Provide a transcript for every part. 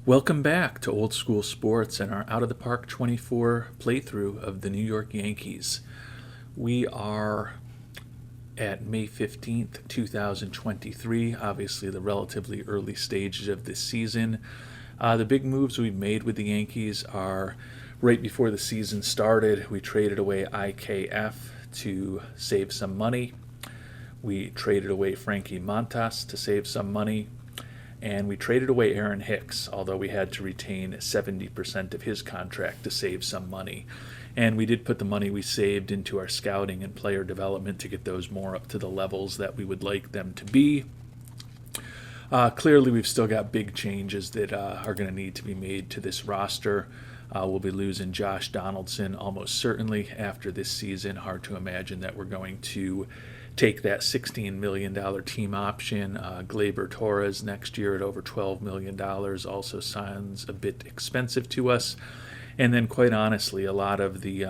Welcome back to Old School Sports and our Out of the Park 24 playthrough of the New York Yankees. We are at May 15th, 2023, obviously the relatively early stages of this season. The big moves we've made with the Yankees are right before the season started, we traded away IKF to save some money. We traded away Frankie Montas to save some money. And we traded away Aaron Hicks, although we had to retain 70% of his contract to save some money. And we did put the money we saved into our scouting and player development to get those more up to the levels that we would like them to be. Clearly, we've still got big changes that are going to need to be made to this roster. We'll be losing Josh Donaldson almost certainly after this season. Hard to imagine that we're going to take that $16 million team option. Gleyber Torres next year at over $12 million also sounds a bit expensive to us. And then, quite honestly, a lot of the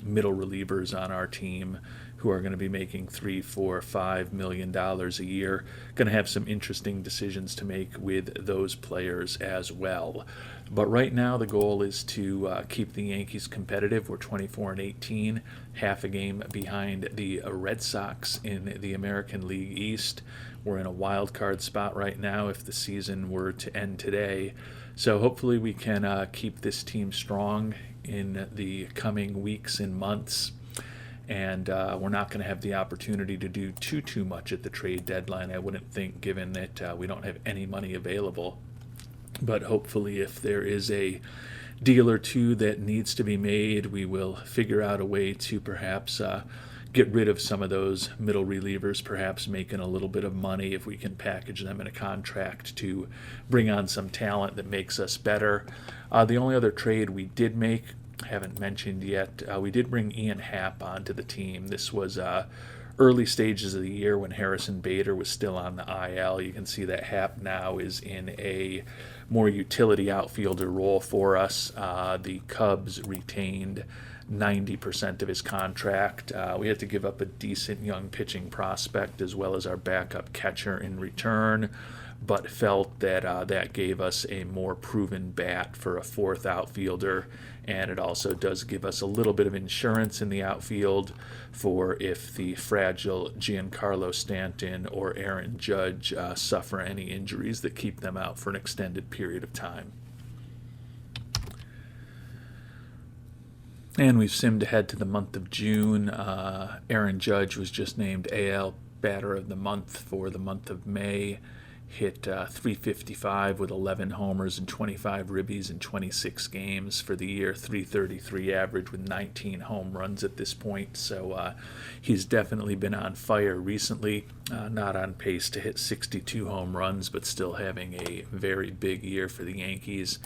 middle relievers on our team who are going to be making $3, $4, $5 million a year, going to have some interesting decisions to make with those players as well. But right now, the goal is to keep the Yankees competitive. We're 24-18, half a game behind the Red Sox in the American League East. We're in a wild card spot right now if the season were to end today. So hopefully we can keep this team strong in the coming weeks and months. And we're not going to have the opportunity to do too much at the trade deadline, I wouldn't think, given that we don't have any money available. But hopefully if there is a deal or two that needs to be made, we will figure out a way to perhaps get rid of some of those middle relievers, perhaps making a little bit of money if we can package them in a contract to bring on some talent that makes us better. The only other trade we did make, haven't mentioned yet, we did bring Ian Happ onto the team. This was early stages of the year when Harrison Bader was still on the IL. You can see that Happ now is in a more utility outfielder role for us. The Cubs retained 90% of his contract. We had to give up a decent young pitching prospect as well as our backup catcher in return, but felt that that gave us a more proven bat for a fourth outfielder, and it also does give us a little bit of insurance in the outfield for if the fragile Giancarlo Stanton or Aaron Judge suffer any injuries that keep them out for an extended period of time. And we've simmed ahead to the month of June. Aaron Judge was just named AL Batter of the Month for the month of May. Hit .355 with 11 homers and 25 ribbies in 26 games for the year. .333 average with 19 home runs at this point. So he's definitely been on fire recently. Not on pace to hit 62 home runs, but still having a very big year for the Yankees.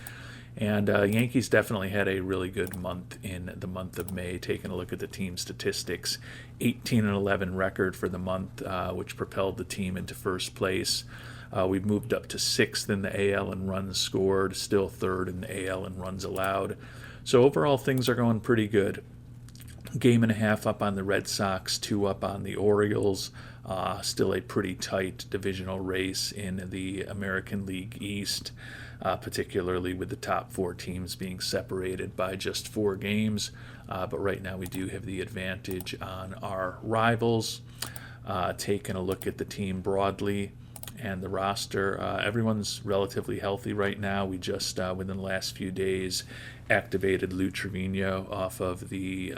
And Yankees definitely had a really good month in the month of May. Taking a look at the team statistics, 18-11 record for the month, which propelled the team into first place. We've moved up to 6th in the AL in runs scored, still 3rd in the AL in runs allowed. So overall, things are going pretty good. Game and a half up on the Red Sox, 2 up on the Orioles. Still a pretty tight divisional race in the American League East, particularly with the top 4 teams being separated by just 4 games. But right now we do have the advantage on our rivals. Taking a look at the team broadly and the roster, everyone's relatively healthy right now. We just, within the last few days, activated Lou Trevino off of the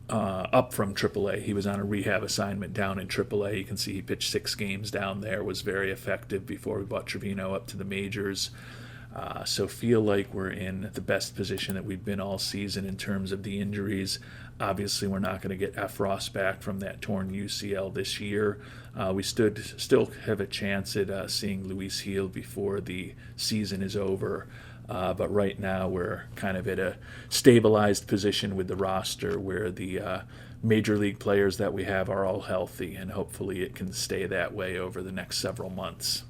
up from AAA. He was on a rehab assignment down in AAA. You can see he pitched 6 games down there, was very effective before we brought Trevino up to the majors. So feel like we're in the best position that we've been all season in terms of the injuries. Obviously, we're not going to get Efros back from that torn UCL this year. We still have a chance at seeing Luis Gil before the season is over. But right now we're kind of at a stabilized position with the roster where the major league players that we have are all healthy, and hopefully it can stay that way over the next several months.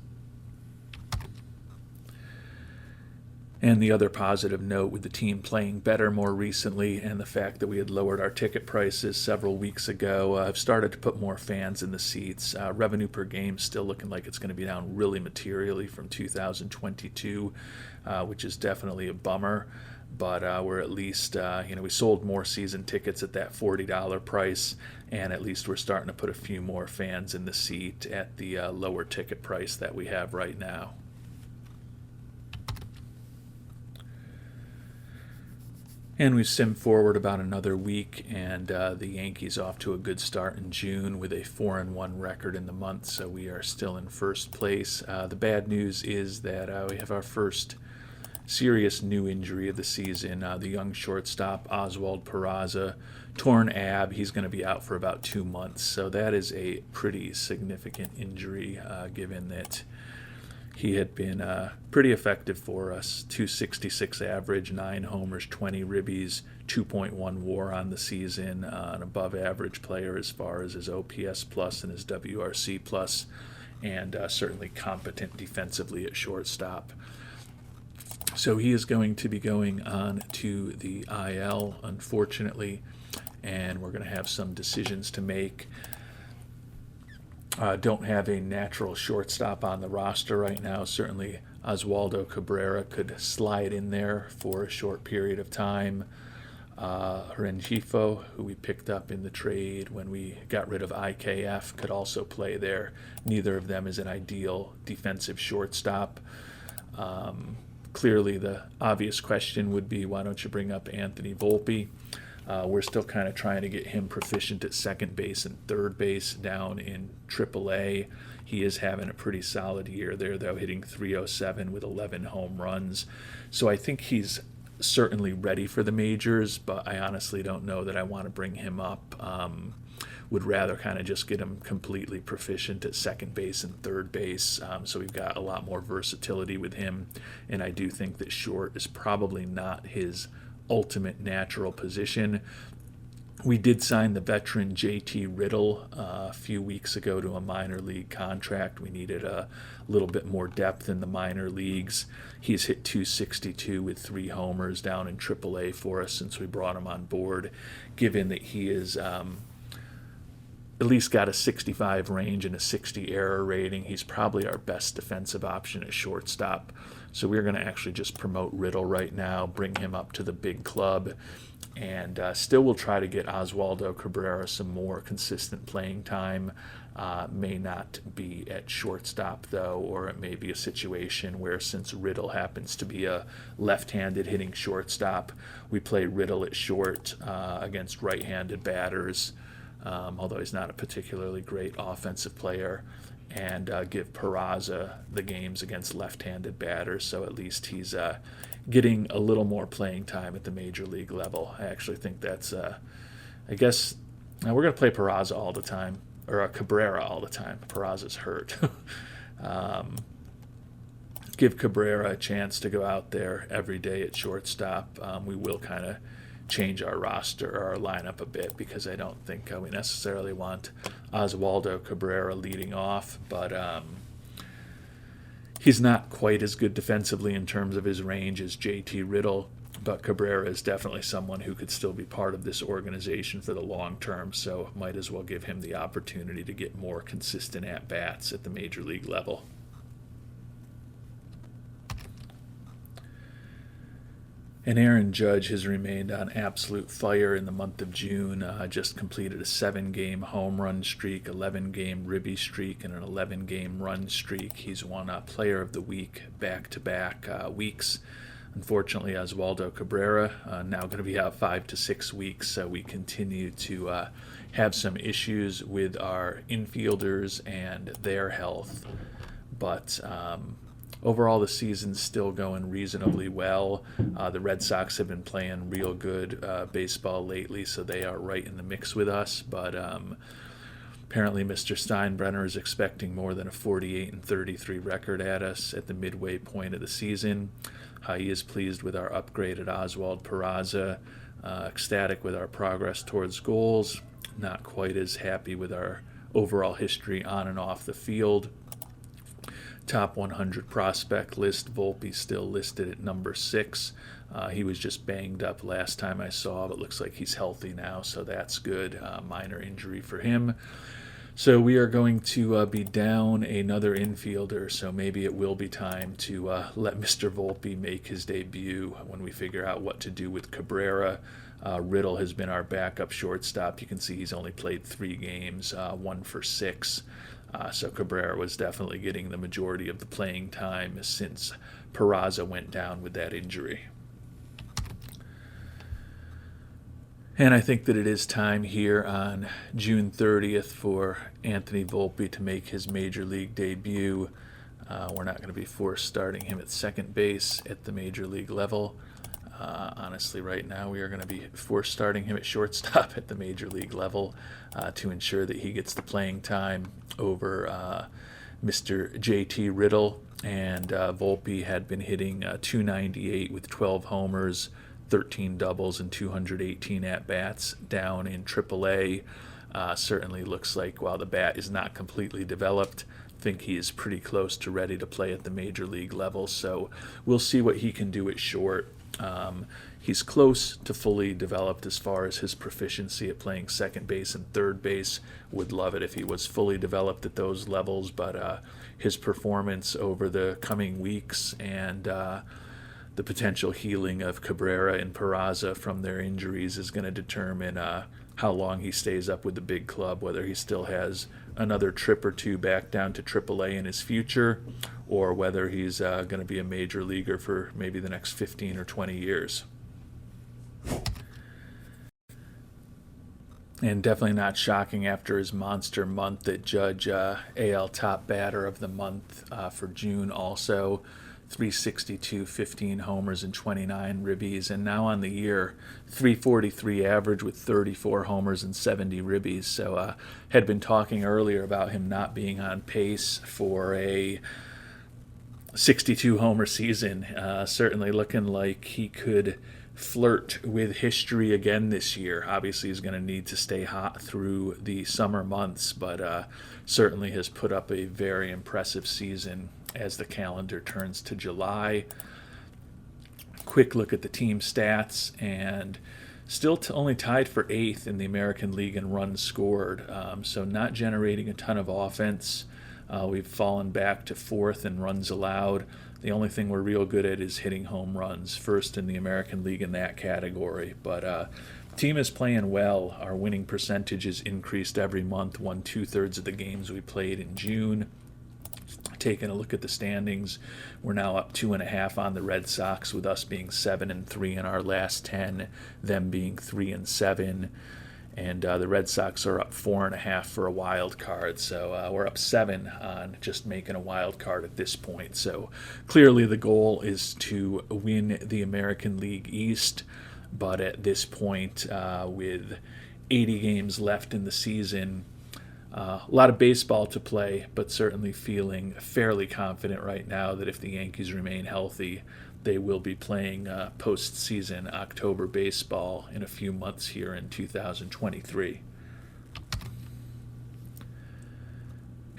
And the other positive note, with the team playing better more recently and the fact that we had lowered our ticket prices several weeks ago, I've started to put more fans in the seats. Revenue per game still looking like it's going to be down really materially from 2022, which is definitely a bummer. But we're at least, we sold more season tickets at that $40 price, and at least we're starting to put a few more fans in the seat at the lower ticket price that we have right now. And we simmed forward about another week, and the Yankees off to a good start in June with a 4-1 record in the month, so we are still in first place. The bad news is that we have our first serious new injury of the season. The young shortstop, Oswald Peraza, torn ab. He's going to be out for about 2 months, so that is a pretty significant injury, given that he had been pretty effective for us. 266 average, 9 homers, 20 ribbies, 2.1 WAR on the season. An above-average player as far as his OPS plus and his WRC plus, and certainly competent defensively at shortstop. So he is going to be going on to the IL, unfortunately, and we're going to have some decisions to make. Don't have a natural shortstop on the roster right now. Certainly Oswaldo Cabrera could slide in there for a short period of time. Rengifo, who we picked up in the trade when we got rid of IKF, could also play there. Neither of them is an ideal defensive shortstop. Clearly the obvious question would be, why don't you bring up Anthony Volpe? We're still kind of trying to get him proficient at second base and third base down in AAA. He is having a pretty solid year there, though, hitting .307 with 11 home runs. So I think he's certainly ready for the majors, but I honestly don't know that I want to bring him up. Would rather kind of just get him completely proficient at second base and third base. So we've got a lot more versatility with him, and I do think that short is probably not his ultimate natural position. We did sign the veteran JT Riddle a few weeks ago to a minor league contract. We needed a little bit more depth in the minor leagues. He's hit .262 with 3 homers down in AAA for us since we brought him on board. Given that he is at least got a 65 range and a 60 error rating, he's probably our best defensive option at shortstop. So we're going to actually just promote Riddle right now, bring him up to the big club, and still we'll try to get Oswaldo Cabrera some more consistent playing time. May not be at shortstop, though, or it may be a situation where, since Riddle happens to be a left-handed hitting shortstop, we play Riddle at short against right-handed batters, although he's not a particularly great offensive player, and give Peraza the games against left-handed batters, so at least he's getting a little more playing time at the major league level. I actually think that's, I guess, we're going to play Peraza all the time, or Cabrera all the time. Peraza's hurt. Give Cabrera a chance to go out there every day at shortstop. We will kind of change our roster or our lineup a bit, because I don't think we necessarily want Oswaldo Cabrera leading off, but he's not quite as good defensively in terms of his range as JT Riddle, but Cabrera is definitely someone who could still be part of this organization for the long term, so might as well give him the opportunity to get more consistent at-bats at the major league level. And Aaron Judge has remained on absolute fire in the month of June. Just completed a 7-game home run streak, 11-game ribby streak, and an 11-game run streak. He's won Player of the Week back-to-back weeks. Unfortunately, Oswaldo Cabrera now going to be out 5 to 6 weeks, so we continue to have some issues with our infielders and their health. But overall, the season's still going reasonably well. The Red Sox have been playing real good baseball lately, so they are right in the mix with us. But apparently Mr. Steinbrenner is expecting more than a 48-33 record at us at the midway point of the season. He is pleased with our upgraded Oswald Peraza, ecstatic with our progress towards goals, not quite as happy with our overall history on and off the field. top 100 prospect list. Volpe still listed at number 6. He was just banged up last time I saw, but looks like he's healthy now, so that's good. Minor injury for him. So we are going to be down another infielder, so maybe it will be time to let Mr. Volpe make his debut when we figure out what to do with Cabrera. Riddle has been our backup shortstop. You can see he's only played 3 games, 1 for 6. So Cabrera was definitely getting the majority of the playing time since Peraza went down with that injury. And I think that it is time here on June 30th for Anthony Volpe to make his major league debut. We're not going to be forced starting him at second base at the major league level. Honestly, right now we are going to be forced starting him at shortstop at the major league level to ensure that he gets the playing time over Mr. JT Riddle. And Volpe had been hitting .298 with 12 homers, 13 doubles, and 218 at-bats down in AAA. Certainly looks like while the bat is not completely developed, I think he is pretty close to ready to play at the major league level. So we'll see what he can do at short. He's close to fully developed as far as his proficiency at playing second base and third base. Would love it if he was fully developed at those levels, but his performance over the coming weeks and the potential healing of Cabrera and Peraza from their injuries is going to determine how long he stays up with the big club, whether he still has another trip or two back down to AAA in his future, or whether he's going to be a major leaguer for maybe the next 15 or 20 years. And definitely not shocking after his monster month that Judge AL Top Batter of the Month for June also. 362, 15 homers, and 29 ribbies, and now on the year, 343 average with 34 homers and 70 ribbies. So had been talking earlier about him not being on pace for a 62 homer season. Certainly looking like he could flirt with history again this year. Obviously he's going to need to stay hot through the summer months, but certainly has put up a very impressive season as the calendar turns to July. Quick look at the team stats, and still only tied for 8th in the American League in runs scored, so not generating a ton of offense. We've fallen back to 4th in runs allowed. The only thing we're real good at is hitting home runs, first in the American League in that category. But team is playing well. Our winning percentage has increased every month, won 2/3 of the games we played in June. Taking a look at the standings, we're now up 2.5 on the Red Sox, with us being 7-3 in our last 10, them being 3-7, and the Red Sox are up 4.5 for a wild card. So we're up 7 on just making a wild card at this point. So clearly the goal is to win the American League East, but at this point, with 80 games left in the season, a lot of baseball to play, but certainly feeling fairly confident right now that if the Yankees remain healthy, they will be playing postseason October baseball in a few months here in 2023.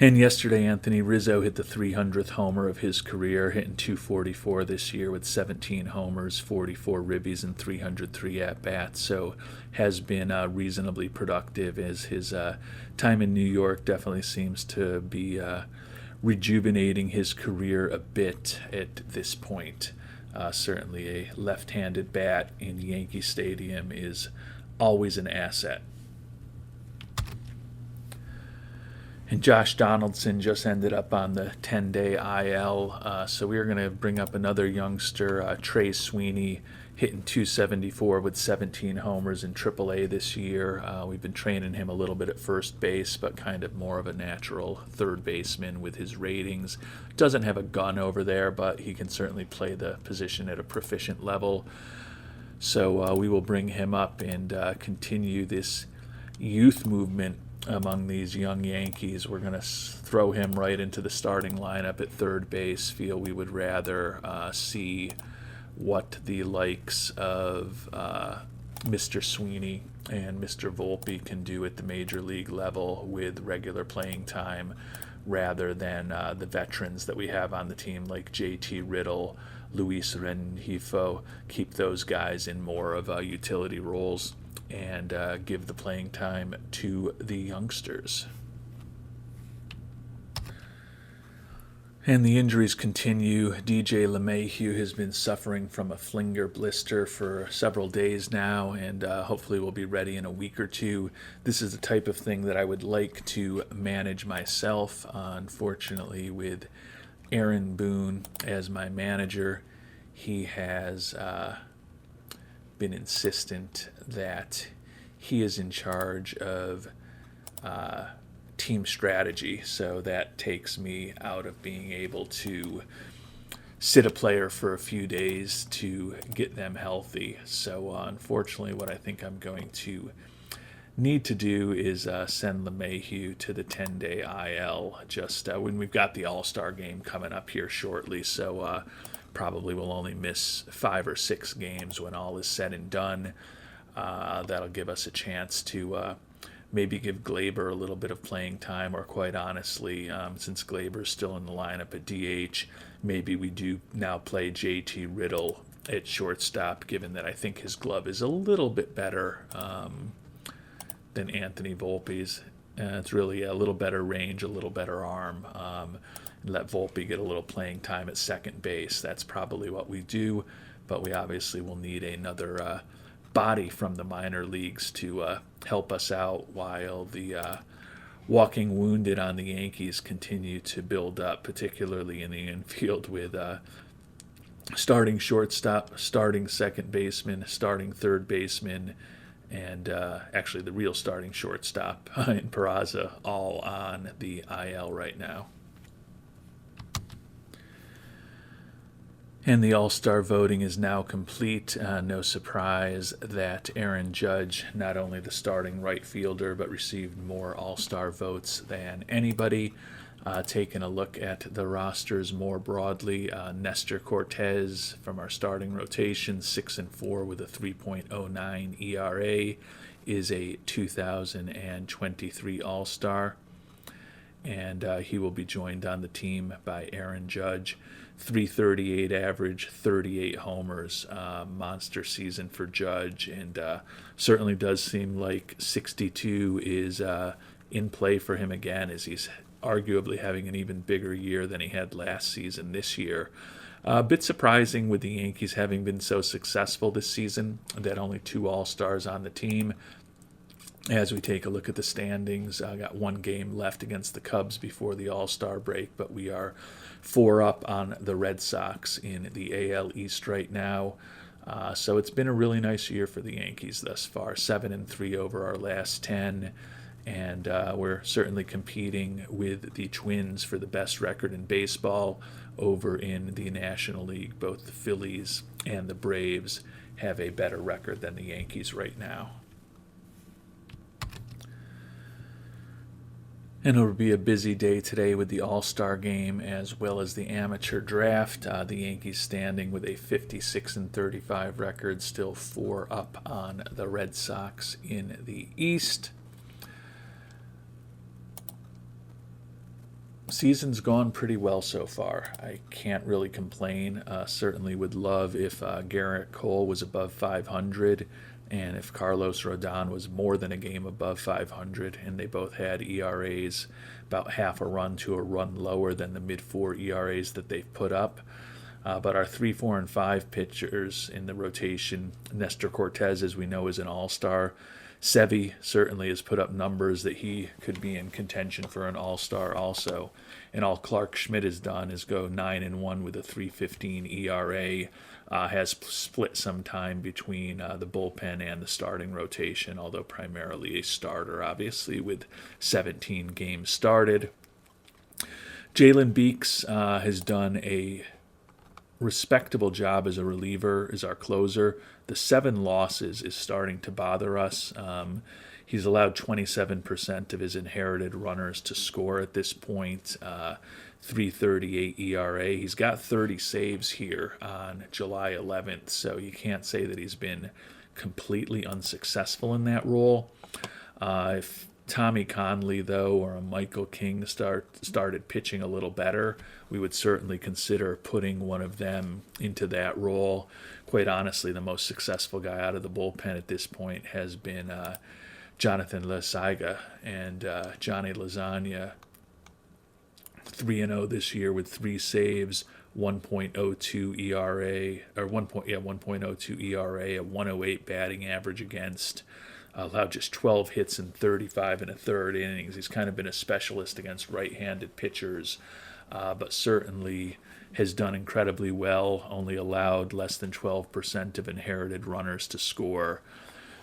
And yesterday, Anthony Rizzo hit the 300th homer of his career, hitting .244 this year with 17 homers, 44 ribbies, and 303 at-bats. So has been reasonably productive, as his time in New York definitely seems to be rejuvenating his career a bit at this point. Certainly a left-handed bat in Yankee Stadium is always an asset. And Josh Donaldson just ended up on the 10-day IL, so we are going to bring up another youngster, Trey Sweeney, hitting .274 with 17 homers in AAA this year. We've been training him a little bit at first base, but kind of more of a natural third baseman with his ratings. Doesn't have a gun over there, but he can certainly play the position at a proficient level. So we will bring him up and continue this youth movement among these young Yankees. We're going to throw him right into the starting lineup at third base. Feel we would rather see what the likes of Mr. Sweeney and Mr. Volpe can do at the major league level with regular playing time, rather than the veterans that we have on the team like JT Riddle, Luis Rengifo. Keep those guys in more of utility roles and give the playing time to the youngsters. And the injuries continue. DJ LeMahieu has been suffering from a finger blister for several days now, and hopefully will be ready in a week or two. This is the type of thing that I would like to manage myself. Unfortunately, with Aaron Boone as my manager, he has been insistent that he is in charge of team strategy, so that takes me out of being able to sit a player for a few days to get them healthy. So unfortunately, what I think I'm going to need to do is send LeMahieu to the 10-day IL just when we've got the All-Star game coming up here shortly. So probably will only miss 5 or 6 games when all is said and done. That'll give us a chance to maybe give Glaber a little bit of playing time, or quite honestly, since Glaber's still in the lineup at DH, maybe we do now play JT Riddle at shortstop, given that I think his glove is a little bit better than Anthony Volpe's. It's really a little better range, a little better arm. Let Volpe get a little playing time at second base. That's probably what we do, but we obviously will need another body from the minor leagues to help us out while the walking wounded on the Yankees continue to build up, particularly in the infield with starting shortstop, starting second baseman, starting third baseman, and actually the real starting shortstop in Peraza all on the IL right now. And the All-Star voting is now complete. No surprise that Aaron Judge, not only the starting right fielder, but received more All-Star votes than anybody. Taking a look at the rosters more broadly, Nestor Cortez from our starting rotation, 6-4 with a 3.09 ERA, is a 2023 All-Star. And he will be joined on the team by Aaron Judge. 338 average, 38 homers, monster season for Judge, and certainly does seem like 62 is in play for him again, as he's arguably having an even bigger year than he had last season this year. A bit surprising with the Yankees having been so successful this season that only 2 All-Stars on the team. As we take a look at the standings, I got 1 game left against the Cubs before the All-Star break, but we are 4 up on the Red Sox in the AL East right now. So it's been a really nice year for the Yankees thus far, 7-3 over our last 10, and we're certainly competing with the Twins for the best record in baseball over in the National League. Both the Phillies and the Braves have a better record than the Yankees right now. And it'll be a busy day today with the All-Star game as well as the amateur draft. The Yankees standing with a 56-35 record, still 4 up on the Red Sox in the East. Season's gone pretty well so far. I can't really complain. Certainly would love if Garrett Cole was above 500. And if Carlos Rodon was more than a game above 500, and they both had ERAs about half a run to a run lower than the mid-4 ERAs that they've put up. But our 3, 4, and 5 pitchers in the rotation, Nestor Cortez, as we know, is an all-star. Sevy certainly has put up numbers that he could be in contention for an all-star also. And all Clark Schmidt has done is go 9-1 with a 3.15 ERA. Has split some time between the bullpen and the starting rotation, although primarily a starter, obviously, with 17 games started. Jalen Beeks has done a respectable job as a reliever, as our closer. The 7 losses is starting to bother us. He's allowed 27% of his inherited runners to score at this point. 3.38 ERA. He's got 30 saves here on July 11th, so you can't say that he's been completely unsuccessful in that role. If Tommy Conley, though, or a Michael King started pitching a little better, we would certainly consider putting one of them into that role. Quite honestly, the most successful guy out of the bullpen at this point has been Jonathan Lasaiga, and Johnny Lasagna, 3-0 this year with 3 saves, 1.02 ERA, or 1.02 ERA, a 108 batting average against. Allowed just 12 hits in 35 and a third innings. He's kind of been a specialist against right-handed pitchers, but certainly has done incredibly well, only allowed less than 12% of inherited runners to score.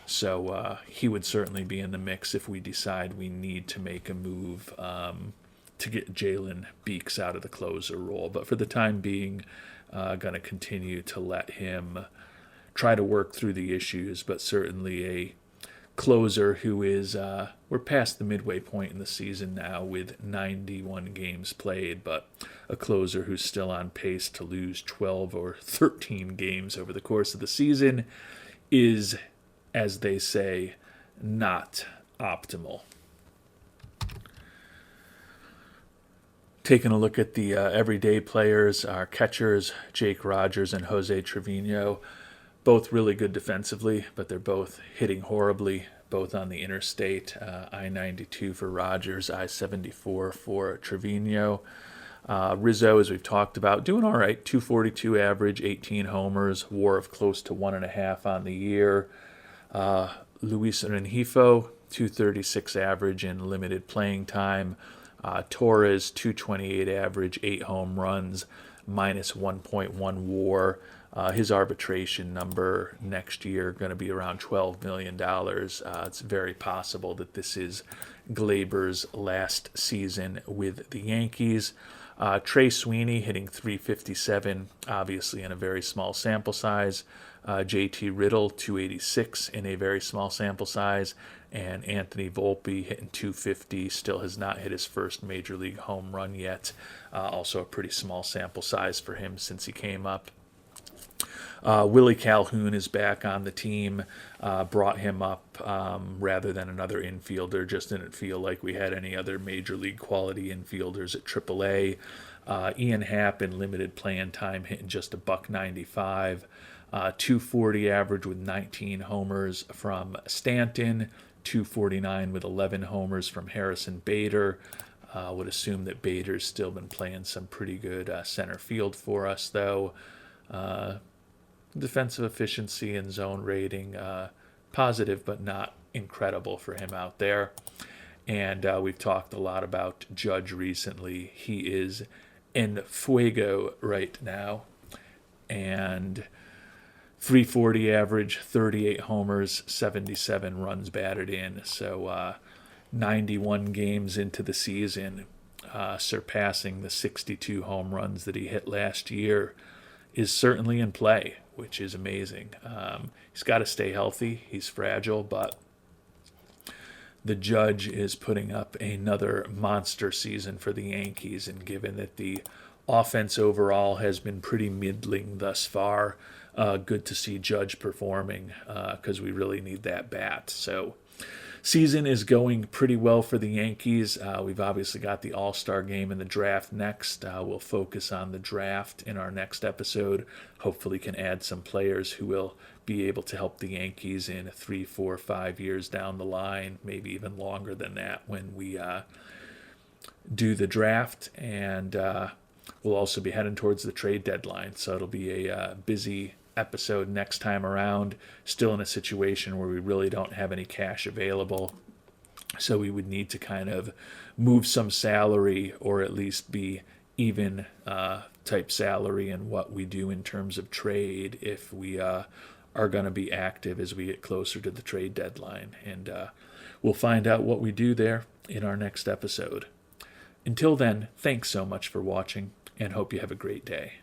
So he would certainly be in the mix if we decide we need to make a move to get Jalen Beeks out of the closer role. But for the time being, going to continue to let him try to work through the issues, but certainly a closer who is, we're past the midway point in the season now with 91 games played, but a closer who's still on pace to lose 12 or 13 games over the course of the season is, as they say, not optimal. Taking a look at the everyday players, our catchers, Jake Rogers and Jose Trevino, both really good defensively, but they're both hitting horribly, both on the interstate. I-92 for Rogers, I-74 for Trevino. Rizzo, as we've talked about, doing all right. 242 average, 18 homers, WAR of close to 1.5 on the year. Luis Rengifo, 236 average in limited playing time. Torres, 228 average, 8 home runs, minus 1.1 WAR. His arbitration number next year going to be around $12 million. It's very possible that this is Glaber's last season with the Yankees. Trey Sweeney hitting 357, obviously in a very small sample size. JT Riddle, 286 in a very small sample size. And Anthony Volpe hitting 250, still has not hit his first major league home run yet. Also a pretty small sample size for him since he came up. Willie Calhoun is back on the team, brought him up rather than another infielder. Just didn't feel like we had any other major league quality infielders at AAA. Ian Happ in limited playing time hitting just a $195. 240 average with 19 homers from Stanton. 249 with 11 homers from Harrison Bader. Would assume that Bader's still been playing some pretty good center field for us, though. Defensive efficiency and zone rating, positive but not incredible for him out there. And we've talked a lot about Judge recently. He is en fuego right now. And 340 average, 38 homers, 77 runs batted in. So 91 games into the season, surpassing the 62 home runs that he hit last year, is certainly in play, which is amazing. He's got to stay healthy. He's fragile, but the Judge is putting up another monster season for the Yankees, and given that the offense overall has been pretty middling thus far, good to see Judge performing because we really need that bat. So season is going pretty well for the Yankees. We've obviously got the All-Star game and the draft next. We'll focus on the draft in our next episode. Hopefully can add some players who will be able to help the Yankees in 3, 4, 5 years down the line, maybe even longer than that when we do the draft. And we'll also be heading towards the trade deadline, so it'll be a busy episode next time around. Still in a situation where we really don't have any cash available, so we would need to kind of move some salary, or at least be even type salary in what we do in terms of trade if we are going to be active as we get closer to the trade deadline. And we'll find out what we do there in our next episode. Until then, thanks so much for watching, and hope you have a great day.